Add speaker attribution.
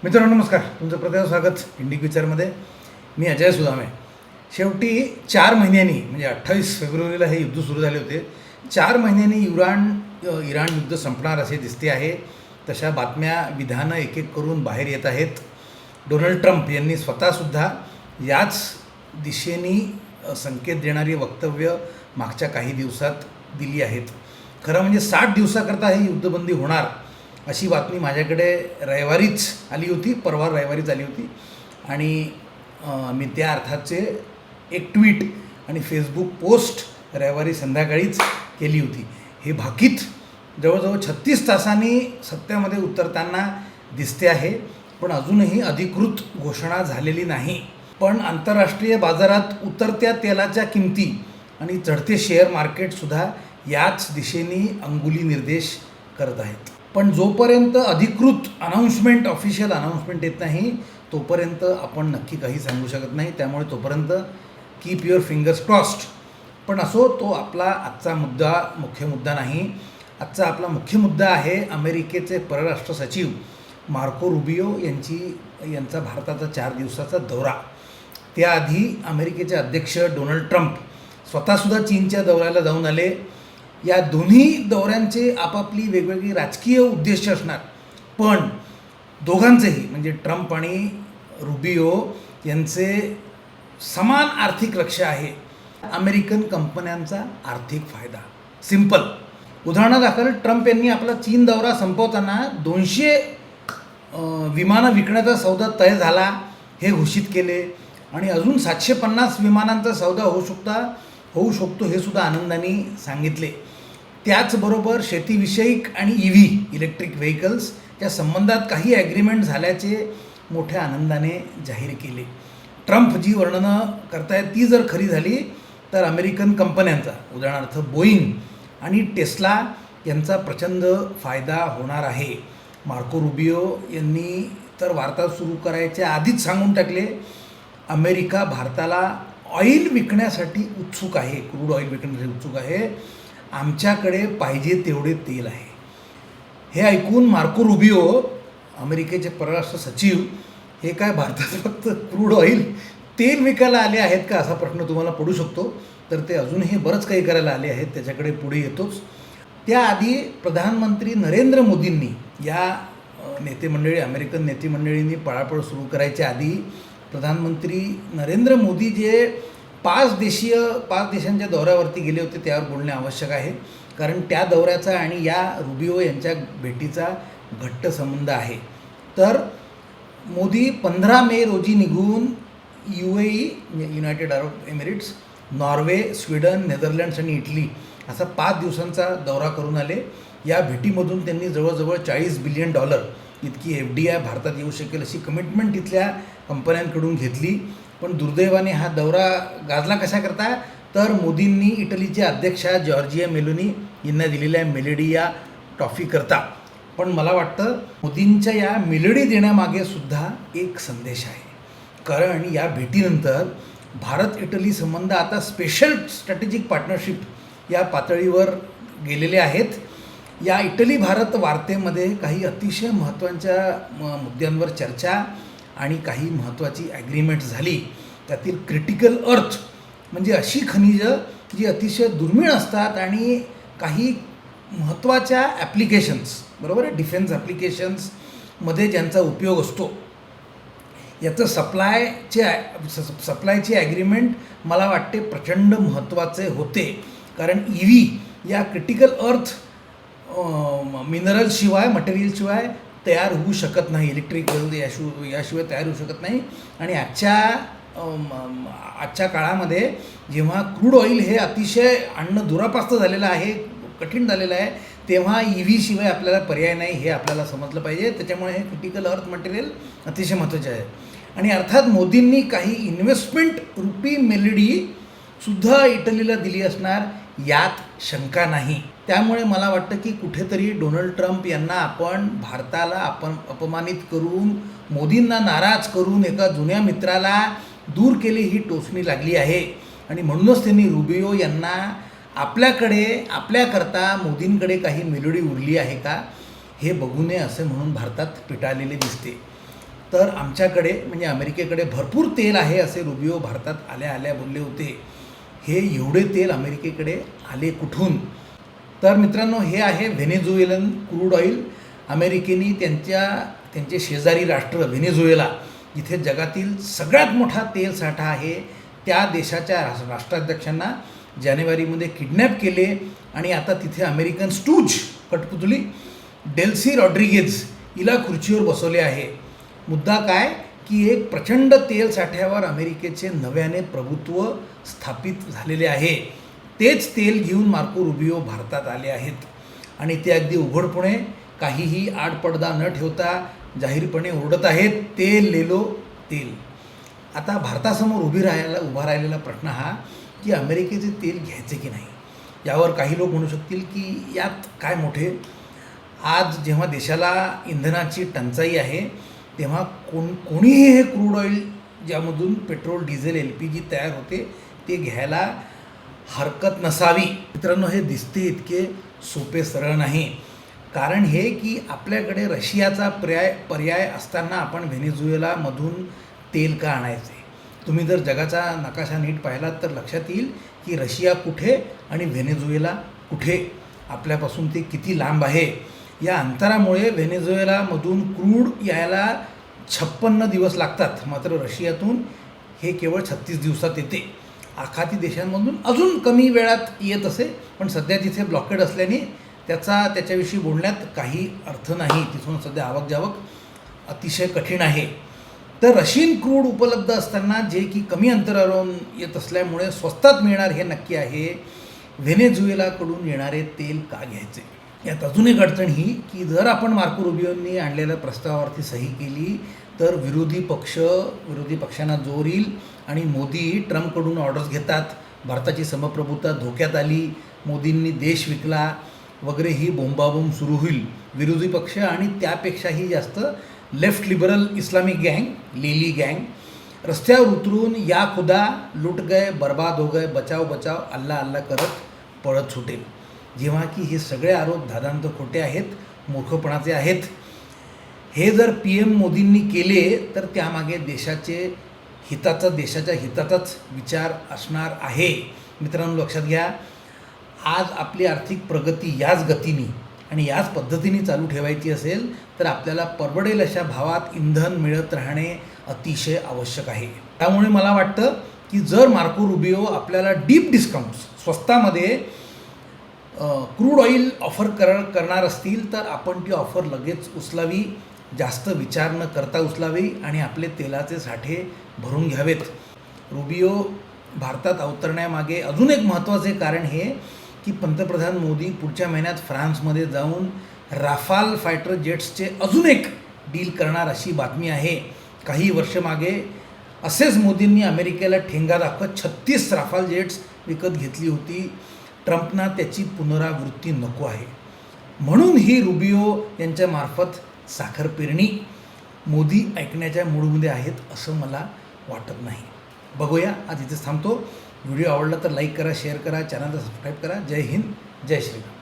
Speaker 1: मित्रांनो नमस्कार, तुमचं प्रत्येक स्वागत इंडिक विचारमध्ये. मी अजय सुदामे. शेवटी 4 महिन्यांनी म्हणजे 28 फेब्रुवारीला हे युद्ध सुरू झाले होते. 4 महिन्यांनी इराण युद्ध संपणार असे दिसते आहे. तशा बातम्या विधानं एक एक करून बाहेर येत आहेत. डोनाल्ड ट्रम्प यांनी स्वतःसुद्धा याच दिशेने संकेत देणारी वक्तव्य मागच्या काही दिवसात दिली आहेत. खरं म्हणजे 60 दिवसाकरता ही युद्धबंदी होणार अशी बातमी माझ्याकडे रविवारीच आली होती, परवा रविवारीच आली होती. आणि मी त्या अर्थाचे एक ट्विट आणि फेसबुक पोस्ट रविवारी संध्याकाळीच केली होती. हे भाकीत जवळजवळ 36 तासांनी सत्यामध्ये उतरताना दिसते आहे, पण अजूनही अधिकृत घोषणा झालेली नाही. पण आंतरराष्ट्रीय बाजारात उतरत्या तेलाच्या किमती आणि चढते शेअर मार्केटसुद्धा याच दिशेने अंगुली निर्देश करत आहेत. पण जोपर्यंत अधिकृत ऑफिशियल अनाऊन्समेंट येत नाही तोपर्यंत आपण नक्की काही सांगू शकत नाही. त्यामुळे तोपर्यंत कीप युअर फिंगर्स क्रॉस्ड. पण असो, तो आपला आजचा मुख्य मुद्दा नाही. आजचा आपला मुख्य मुद्दा आहे अमेरिकेचे परराष्ट्र सचिव मार्को रुबियो यांचा भारताचा 4 दिवसाचा दौरा. त्याआधी अमेरिकेचे अध्यक्ष डोनाल्ड ट्रम्प स्वतःसुद्धा चीनच्या दौऱ्याला जाऊन आले. या दोन्ही दौऱ्यांचे आपापली वेगवेगळी राजकीय उद्देश असणार, पण दोघांचेही म्हणजे ट्रम्प आणि रुबियो यांचे समान आर्थिक लक्ष्य आहे, अमेरिकन कंपन्यांचा आर्थिक फायदा. सिंपल उदाहरणादाखल ट्रम्प यांनी आपला चीन दौरा संपवताना 200 विमानं विकण्याचा सौदा तय झाला हे घोषित केले आणि अजून 750 विमानांचा सौदा होऊ शकतो हे सुद्धा आनंदाने सांगितले. त्याचबरोबर शेतीविषयक आणि इलेक्ट्रिक व्हेकल्स या संबंधात काही ॲग्रीमेंट झाल्याचे मोठ्या आनंदाने जाहीर केले. ट्रम्प जी वर्णनं करतायत ती जर खरी झाली तर अमेरिकन कंपन्यांचा उदाहरणार्थ बोईंग आणि टेस्ला यांचा प्रचंड फायदा होणार आहे. मार्को रुबियो यांनी तर वार्ता सुरू करायच्या आधीच सांगून टाकले, अमेरिका भारताला ऑइल विकण्यासाठी उत्सुक आहे, क्रूड ऑइल विकण्यासाठी उत्सुक आहे, आमच्याकडे पाहिजे तेवढे तेल आहे. हे ऐकून मार्को रुबियो अमेरिकेचे परराष्ट्र सचिव हे काय भारतात फक्त क्रूड ऑइल तेल विकायला आले आहेत का असा प्रश्न तुम्हाला पडू शकतो. तर ते अजूनही बरंच काही करायला आले आहेत, त्याच्याकडे पुढे येतोच. त्याआधी प्रधानमंत्री नरेंद्र मोदींनी या अमेरिकन नेतेमंडळींनी पळापळ सुरू करायच्या आधी प्रधानमंत्री नरेंद्र मोदी जे 5 देशांच्या दौऱ्यावरती गेले होते त्यावर बोलणे आवश्यक आहे, कारण त्या दौऱ्याचा आणि या रुबियो यांच्या भेटीचा घट्ट संबंध आहे. तर मोदी 15 मे रोजी निघून UAE United Arab Emirates, Norway, Sweden, Netherlands आणि इटली असा 5 दिवसांचा दौरा करून आले. या भेटीमधून त्यांनी जवळजवळ $40 बिलियन इतकी FDI भारतात येऊ शकेल अशी कमिटमेंट तिथल्या कंपन्यांकडून घेतली. पण दुर्दैवाने हा दौरा गाजला कशाकरता, तर मोदींनी इटलीच्या अध्यक्षा जॉर्जिया मेलोनी यांना दिलेल्या मेलेडी या ट्रॉफीकरता. पण मला वाटतं मोदींच्या या मेलेडी देण्यामागे सुद्धा एक संदेश आहे, कारण या भेटीनंतर भारत इटली संबंध आता स्पेशल स्ट्रॅटेजिक पार्टनरशिप या पातळीवर गेलेले आहेत. या इटली भारत वार्तेमध्ये काही अतिशय महत्त्वाच्या मुद्द्यांवर चर्चा आणि काही महत्त्वाची ॲग्रीमेंट झाली. त्यातील क्रिटिकल अर्थ म्हणजे अशी खनिजं जी अतिशय दुर्मिळ असतात आणि काही महत्त्वाच्या ॲप्लिकेशन्स, बरोबर आहे, डिफेन्स ॲप्लिकेशन्समध्ये ज्यांचा उपयोग असतो, याचं सप्लायची ॲग्रीमेंट मला वाटते प्रचंड महत्त्वाचे होते. कारण या क्रिटिकल अर्थ मटेरियलशिवाय तयार होऊ शकत नाही, इलेक्ट्रिकल याशिवाय तयार होऊ शकत नाही. आणि आजच्या काळामध्ये जेव्हा क्रूड ऑइल हे अतिशय आणणं दुरापास्त झालेलं आहे, कठीण झालेलं आहे, तेव्हा शिवाय आपल्याला पर्याय नाही हे आपल्याला समजलं पाहिजे. त्याच्यामुळे हे क्रिटिकल अर्थ मटेरियल अतिशय महत्त्वाचे आहे. आणि अर्थात मोदींनी काही इन्व्हेस्टमेंट रूपी मेलेडीसुद्धा इटलीला दिली असणार यात शंका नाही. त्यामुळे मला वाटतं की कुठेतरी डोनाल्ड ट्रम्प यांना भारताला अपमानित करून, मोदींना नाराज करून एका जुन्या मित्राला दूर केली ही टोचणी लागली आहे. आणि म्हणूनच त्यांनी रुबियो यांना आपल्याकरता मोदींकडे काही मेलोडी उरली आहे का हे बघू नये असे म्हणून भारतात पिटाळलेले दिसते. तर आमच्याकडे म्हणजे अमेरिकेकडे भरपूर तेल आहे असे रुबियो भारतात आल्या आल्या बोलले होते. हे एवढे तेल अमेरिकेकडे आले कुठून? तर मित्रांनो, हे आहे व्हेनेझुएलन क्रूड ऑइल. अमेरिकेने त्यांचे शेजारी राष्ट्र व्हेनेझुएला, जिथे जगातील सगळ्यात मोठा तेल साठा आहे, त्या देशाच्या राष्ट्राध्यक्षांना जानेवारीमध्ये किडनॅप केले आणि आता तिथे अमेरिकन स्टूज कठपुतली डेल्सी रॉड्रिगेज हिला खुर्चीवर बसवले आहे. मुद्दा काय की एक प्रचंड तेल साठ्यावर अमेरिकेचे नव्याने प्रभुत्व स्थापित झालेले आहे. तेच तेल घेऊन मार्को रुबियो भारतात आले आहेत आणि ते अगदी उघडपणे, काहीही आडपडदा न ठेवता जाहीरपणे ओरडत आहेत, तेल ले लो तेल. आता भारतासमोर उभा राहिलेला प्रश्न हा की अमेरिकेचे तेल घ्यायचे की नाही. यावर काही लोक म्हणू शकतील की यात काय मोठे. आज जेव्हा देशाला इंधनाची टंचाई आहे तेव्हा कोणीही हे क्रूड ऑइल ज्यामधून पेट्रोल, डिझेल, LPG तयार होते ते घ्यायला हरकत नसावी. मित्रांनो, हे दिसते इतके सोपे सरळ नाही. कारण हे की आपल्याकडे रशियाचा पर्याय असताना आपण व्हेनेझुएलामधून तेल का आणायचे? तुम्ही जर जगाचा नकाशा नीट पाहिलात तर लक्षात येईल की रशिया कुठे आणि व्हेनेझुएला कुठे, आपल्यापासून ते किती लांब आहे. या अंतरामुळे व्हेनेझुएलामधून क्रूड यायला 56 दिवस लागतात, मात्र रशियातून हे केवळ 36 दिवसात येते. आखाती देशांमधून अजून कमी वेळात येत असे, पण सध्या तिथे ब्लॉकेड असल्याने त्याच्याविषयी बोलण्यात काही अर्थ नाही. तिथून सध्या आवक जावक अतिशय कठीण आहे. तर रशियन क्रूड उपलब्ध असताना जे की कमी अंतरावरून येत असल्यामुळे स्वस्तात मिळणार हे नक्की आहे, व्हेनेझुएलाकडून येणारे तेल का घ्यायचे? यात अजून एक अडचण ही की जर आपण मार्को रुबियोंनी आणलेल्या प्रस्तावावरती सही केली तर विरोधी पक्षांना जोर येईल आणि मोदी ट्रम्पकडून ऑर्डर्स घेतात. भारताची समप्रभुता धोक्यात आली, मोदींनी देश विकला वगैरे ही बोंबाबोंब सुरू होईल. विरोधी पक्ष आणि त्यापेक्षाही जास्त लेफ्ट लिबरल इस्लामिक गँग, लेली गँग रस्त्यावर उतरून या खुदा लुट गए, बर्बाद हो गए, बचाव बचाव, अल्लाह अल्लाह करत पळत सुटेल. जेव्हा की हे सगळे आरोप धादांत खोटे आहेत, मूर्खपणाचे आहेत. हे जर PM मोदींनी केले तर त्यामागे देशाच्या हिताचाच विचार असणार आहे. मित्रांनो, लक्षात घ्या, आज आपली आर्थिक प्रगती याच गतीने आणि याच पद्धतीने चालू ठेवायची असेल तर आपल्याला परवडेल अशा भावात इंधन मिळत राहणे अतिशय आवश्यक आहे. त्यामुळे मला वाटतं की जर मार्को रुबियो आपल्याला डीप डिस्काउंट्स, स्वस्तामध्ये क्रूड ऑइल ऑफर करणार असतील तर आपण ती ऑफर लगेच उचलावी, जास्त विचार न करता उचलावी आणि आपले तेलाचे साठे भरून घ्यावेत. रुबियो भारतात अवतरण्यामागे अजून एक महत्त्वाचे कारण हे की पंतप्रधान मोदी पुढच्या महिन्यात फ्रान्समध्ये जाऊन राफाल फायटर जेट्सचे अजून एक डील करणार अशी बातमी आहे. काही वर्ष मागे असेच मोदींनी अमेरिकेला ठेंगा दाखवत 36 राफाल जेट्स विकत घेतली होती. ट्रम्पना त्याची पुनरावृत्ती नको आहे, म्हणून ही रुबियो यांच्यामार्फत साखर पेरणी. मोदी ऐकण्याच्या मूडमध्ये आहेत असं मला वाटत नाही. बघूया, आज इथेच थांबतो. व्हिडिओ आवडला तर लाईक करा, शेअर करा, चॅनलला सबस्क्राईब करा. जय हिंद, जय श्रीराम.